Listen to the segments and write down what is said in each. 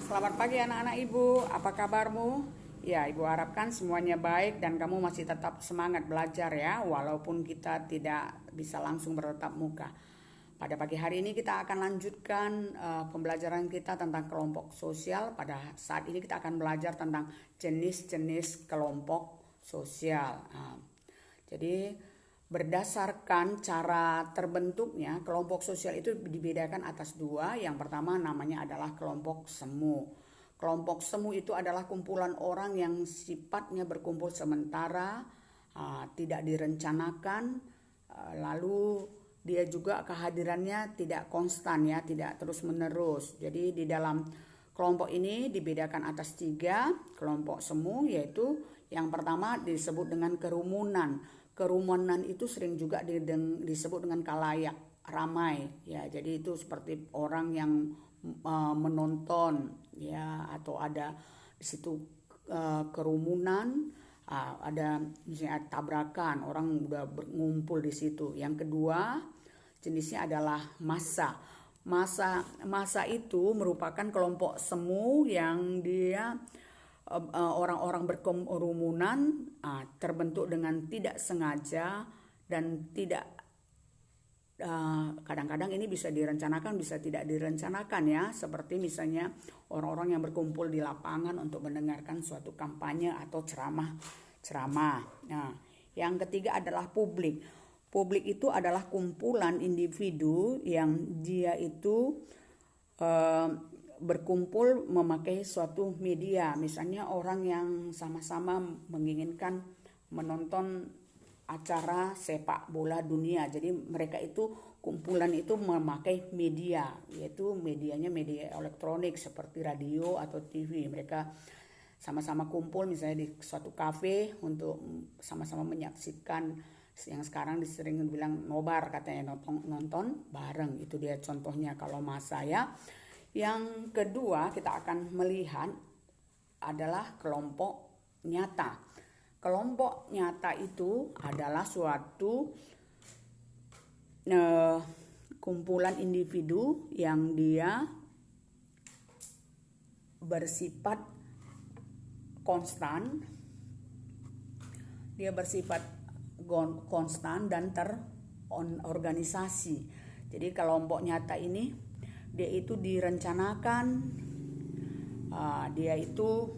Selamat pagi anak-anak ibu, apa kabarmu? Ya, ibu harapkan semuanya baik dan kamu masih tetap semangat belajar ya, walaupun kita tidak bisa langsung bertatap muka. Pada pagi hari ini kita akan lanjutkan pembelajaran kita tentang kelompok sosial. Pada saat ini kita akan belajar tentang jenis-jenis kelompok sosial. Jadi berdasarkan cara terbentuknya kelompok sosial itu dibedakan atas dua. Yang pertama namanya adalah kelompok semu. Kelompok semu itu adalah kumpulan orang yang sifatnya berkumpul sementara, tidak direncanakan, lalu dia juga kehadirannya tidak konstan ya, tidak terus menerus. Jadi di dalam kelompok ini dibedakan atas tiga kelompok semu, yaitu yang pertama disebut dengan kerumunan. Kerumunan itu sering juga disebut dengan kalayak, ramai ya. Jadi itu seperti orang yang menonton ya, atau ada di situ kerumunan, ada misalnya tabrakan, orang udah berkumpul di situ. Yang kedua jenisnya adalah massa. Massa itu merupakan kelompok semu yang dia orang-orang berkerumunan, terbentuk dengan tidak sengaja dan tidak kadang-kadang ini bisa direncanakan, bisa tidak direncanakan ya, seperti misalnya orang-orang yang berkumpul di lapangan untuk mendengarkan suatu kampanye atau ceramah. Nah, yang ketiga adalah publik. Publik itu adalah kumpulan individu yang dia itu berkumpul memakai suatu media. Misalnya orang yang sama-sama menginginkan menonton acara sepak bola dunia. Jadi mereka itu kumpulan itu memakai media, yaitu medianya media elektronik seperti radio atau TV. Mereka sama-sama kumpul misalnya di suatu kafe untuk sama-sama menyaksikan yang sekarang sering bilang nobar, katanya nonton bareng. Itu dia contohnya kalau masa ya. Yang kedua kita akan melihat adalah kelompok nyata. Kelompok nyata itu adalah suatu kumpulan individu yang dia bersifat konstan. Dia bersifat konstan dan terorganisasi. Jadi kelompok nyata ini dia itu direncanakan, dia itu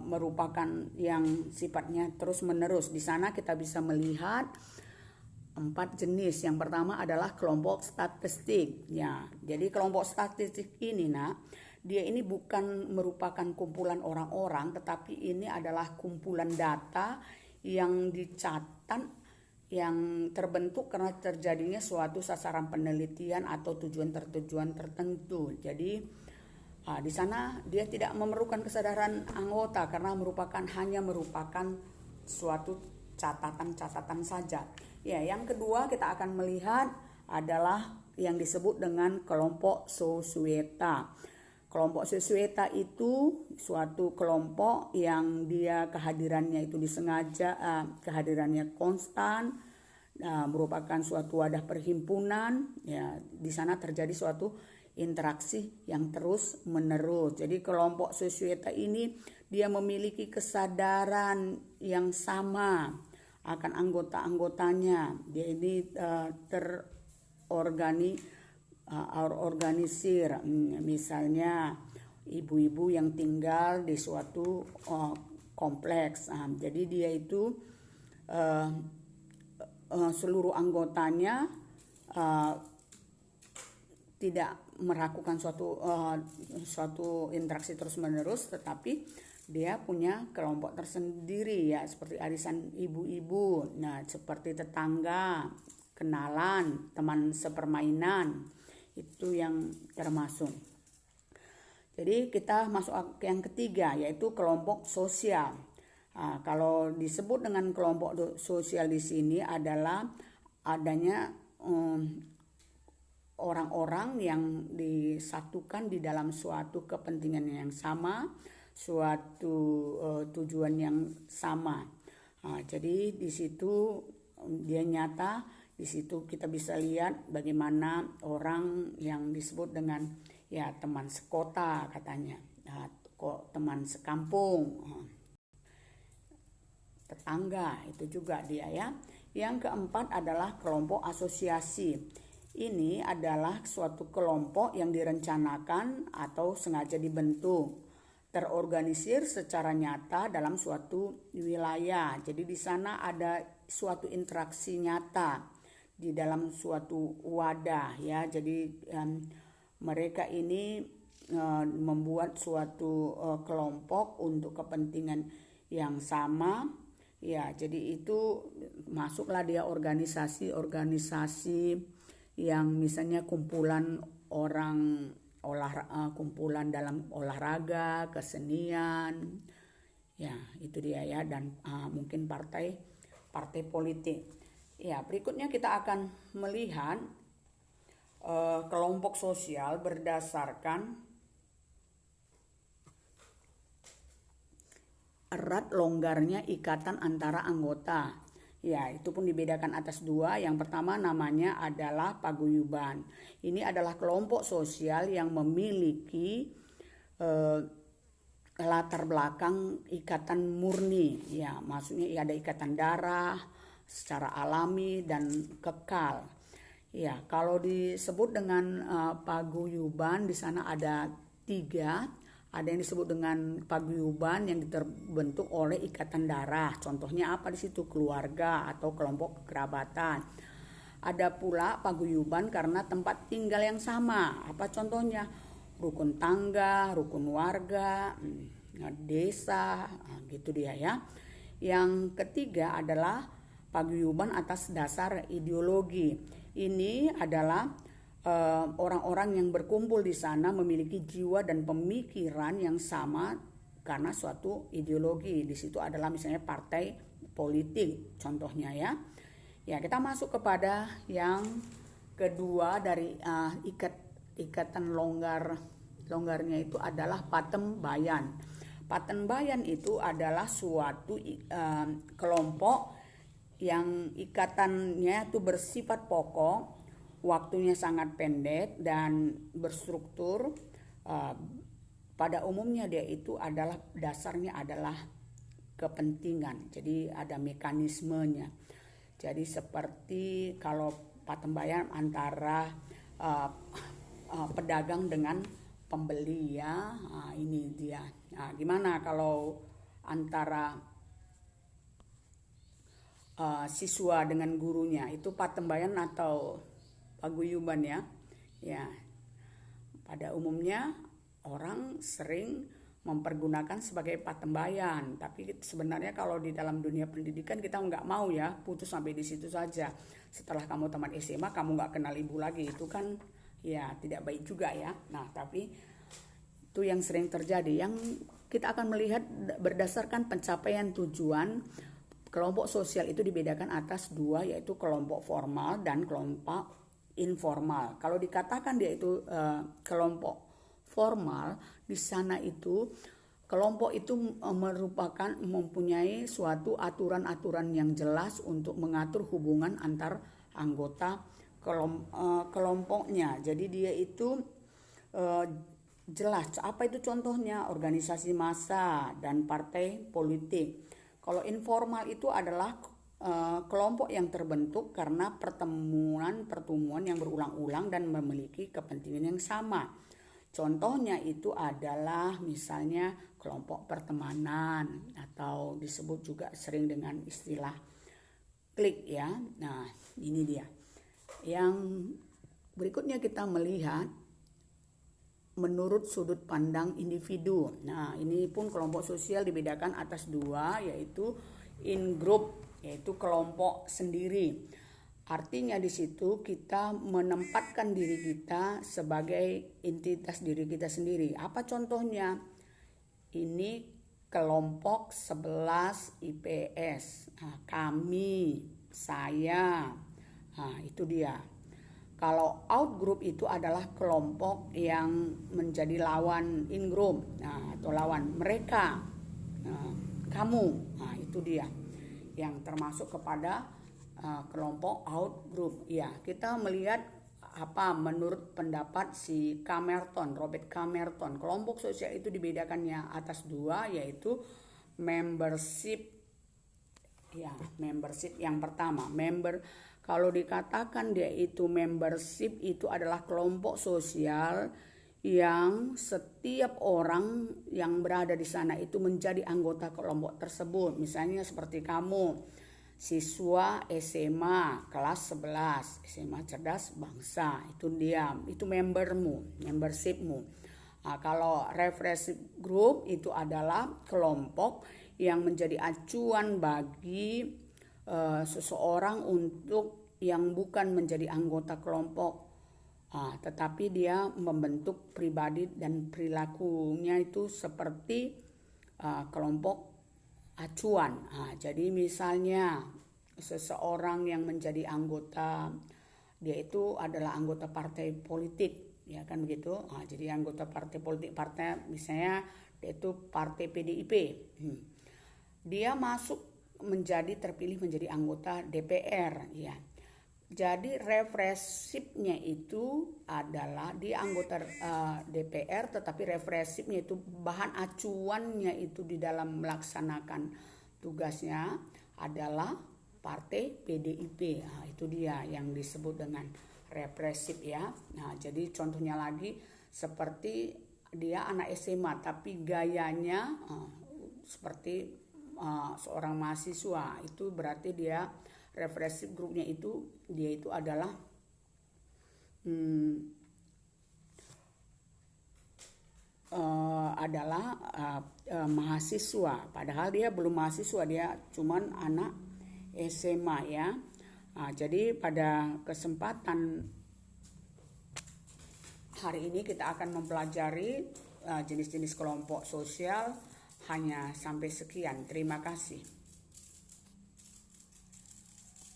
merupakan yang sifatnya terus menerus. Di sana kita bisa melihat 4 jenis. Yang pertama adalah kelompok statistik ya. Jadi kelompok statistik ini dia ini bukan merupakan kumpulan orang-orang, tetapi ini adalah kumpulan data yang dicatat, yang terbentuk karena terjadinya suatu sasaran penelitian atau tujuan tertentu. Jadi di sana dia tidak memerlukan kesadaran anggota karena hanya merupakan suatu catatan saja. Ya, yang kedua kita akan melihat adalah yang disebut dengan kelompok sosieta. Kelompok sosieta itu suatu kelompok yang dia kehadirannya itu disengaja, kehadirannya konstan, merupakan suatu wadah perhimpunan ya. Di sana terjadi suatu interaksi yang terus menerus. Jadi kelompok sosieta ini dia memiliki kesadaran yang sama akan anggota-anggotanya. Dia ini organisir, misalnya ibu-ibu yang tinggal di suatu kompleks. Jadi dia itu seluruh anggotanya tidak melakukan suatu interaksi terus-menerus, tetapi dia punya kelompok tersendiri ya, seperti arisan ibu-ibu, nah seperti tetangga, kenalan, teman sepermainan, itu yang termasuk. Jadi kita masuk ke yang ketiga, yaitu kelompok sosial. Kalau disebut dengan kelompok sosial di sini adalah adanya orang-orang yang disatukan di dalam suatu kepentingan yang sama, suatu tujuan yang sama. Jadi di situ dia nyata. Di situ kita bisa lihat bagaimana orang yang disebut dengan ya teman sekota katanya, kok teman sekampung, tetangga, itu juga dia ya. Yang keempat adalah kelompok asosiasi. Ini adalah suatu kelompok yang direncanakan atau sengaja dibentuk, terorganisir secara nyata dalam suatu wilayah. Jadi di sana ada suatu interaksi nyata di dalam suatu wadah ya. Jadi mereka ini membuat suatu kelompok untuk kepentingan yang sama ya. Jadi itu masuklah dia organisasi yang misalnya kumpulan orang kumpulan dalam olahraga, kesenian, ya itu dia ya. Dan mungkin partai politik. Ya, berikutnya kita akan melihat kelompok sosial berdasarkan erat longgarnya ikatan antara anggota. Ya, itu pun dibedakan atas dua. Yang pertama namanya adalah paguyuban. Ini adalah kelompok sosial yang memiliki latar belakang ikatan murni. Ya, maksudnya ada ikatan darah secara alami dan kekal. Ya, kalau disebut dengan paguyuban di sana ada 3. Ada yang disebut dengan paguyuban yang terbentuk oleh ikatan darah. Contohnya apa di situ? Keluarga atau kelompok kekerabatan. Ada pula paguyuban karena tempat tinggal yang sama. Apa contohnya? Rukun tangga, rukun warga, desa, gitu dia ya. Yang ketiga adalah paguyuban atas dasar ideologi. Ini adalah orang-orang yang berkumpul di sana memiliki jiwa dan pemikiran yang sama karena suatu ideologi. Di situ adalah misalnya partai politik contohnya ya. Ya, kita masuk kepada yang kedua dari ikatan longgarnya itu adalah patembayan. Patembayan itu adalah suatu kelompok yang ikatannya itu bersifat pokok, waktunya sangat pendek dan berstruktur. Pada umumnya dia itu adalah dasarnya adalah kepentingan. Jadi ada mekanismenya. Jadi seperti kalau patembayan antara pedagang dengan pembeli ya. Ini dia. Gimana kalau antara siswa dengan gurunya, itu patembayan atau paguyuban ya. Ya. Pada umumnya orang sering mempergunakan sebagai patembayan, tapi sebenarnya kalau di dalam dunia pendidikan kita nggak mau ya putus sampai di situ saja. Setelah kamu tamat SMA kamu nggak kenal ibu lagi, itu kan ya tidak baik juga ya. Nah, tapi itu yang sering terjadi. Yang kita akan melihat berdasarkan pencapaian tujuan. Kelompok sosial itu dibedakan atas dua, yaitu kelompok formal dan kelompok informal. Kalau dikatakan dia itu kelompok formal, di sana itu kelompok itu mempunyai suatu aturan-aturan yang jelas untuk mengatur hubungan antar anggota kelompoknya. Jadi dia itu jelas. Apa itu contohnya? Organisasi massa dan partai politik. Kalau informal itu adalah kelompok yang terbentuk karena pertemuan yang berulang-ulang dan memiliki kepentingan yang sama. Contohnya itu adalah misalnya kelompok pertemanan atau disebut juga sering dengan istilah klik ya. Nah, ini dia. Yang berikutnya kita melihat menurut sudut pandang individu. Nah, ini pun kelompok sosial dibedakan atas dua, yaitu in group, yaitu kelompok sendiri. Artinya di situ kita menempatkan diri kita sebagai entitas diri kita sendiri. Apa contohnya? Ini kelompok 11 IPS. Nah, kami, saya. Nah, itu dia. Kalau out group itu adalah kelompok yang menjadi lawan in group, nah, atau lawan mereka, kamu. Nah, itu dia yang termasuk kepada kelompok out group. Ya, kita melihat menurut pendapat si Robert Camerton, kelompok sosial itu dibedakannya atas dua, yaitu membership. Ya, membership yang pertama, kalau dikatakan dia itu membership, itu adalah kelompok sosial yang setiap orang yang berada di sana itu menjadi anggota kelompok tersebut. Misalnya seperti kamu, siswa SMA kelas 11, SMA Cerdas Bangsa, itu dia, itu membershipmu. Nah, kalau refreshing group itu adalah kelompok yang menjadi acuan bagi seseorang untuk yang bukan menjadi anggota kelompok, tetapi dia membentuk pribadi dan perilakunya itu seperti kelompok acuan. Jadi misalnya seseorang yang menjadi anggota, dia itu adalah anggota partai politik, ya kan begitu. Jadi anggota partai politik, partai misalnya dia itu partai PDIP. Dia terpilih menjadi anggota DPR, ya. Jadi refreshipnya itu adalah dia anggota DPR, tetapi refreshipnya itu bahan acuannya itu di dalam melaksanakan tugasnya adalah partai PDIP. Itu dia yang disebut dengan represif, ya. Nah, jadi contohnya lagi seperti dia anak SMA tapi gayanya seperti seorang mahasiswa, itu berarti dia represif grupnya itu dia itu adalah mahasiswa, padahal dia belum mahasiswa, dia cuman anak SMA, ya. Jadi pada kesempatan hari ini kita akan mempelajari jenis-jenis kelompok sosial hanya sampai sekian. Terima kasih.